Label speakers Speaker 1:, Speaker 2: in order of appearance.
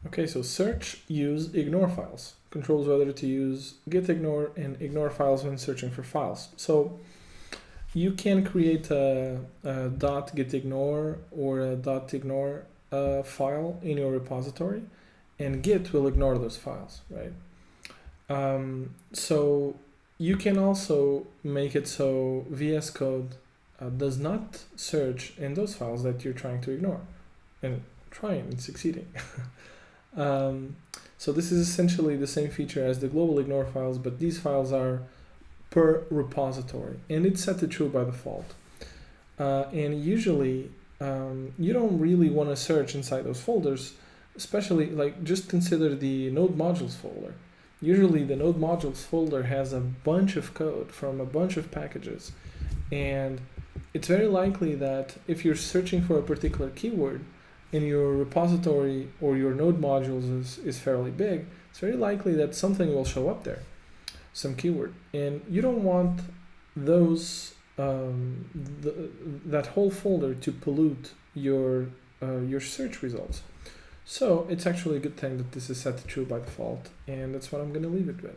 Speaker 1: Okay, so search, use, ignore files controls whether to use git ignore and ignore files when searching for files. So you can create a .gitignore or a .ignore file in your repository, and Git will ignore those files, right? So you can also make it so VS Code does not search in those files that you're trying to ignore, and trying and succeeding. So this is essentially the same feature as the global ignore files, but these files are per repository, and it's set to true by default. And usually you don't really want to search inside those folders, especially like just consider the node modules folder. Usually the node modules folder has a bunch of code from a bunch of packages, and it's very likely that if you're searching for a particular keyword and your repository or your node modules is fairly big, it's very likely that something will show up there, some keyword, and you don't want those that whole folder to pollute your search results. So it's actually a good thing that this is set to true by default, and that's what I'm going to leave it with.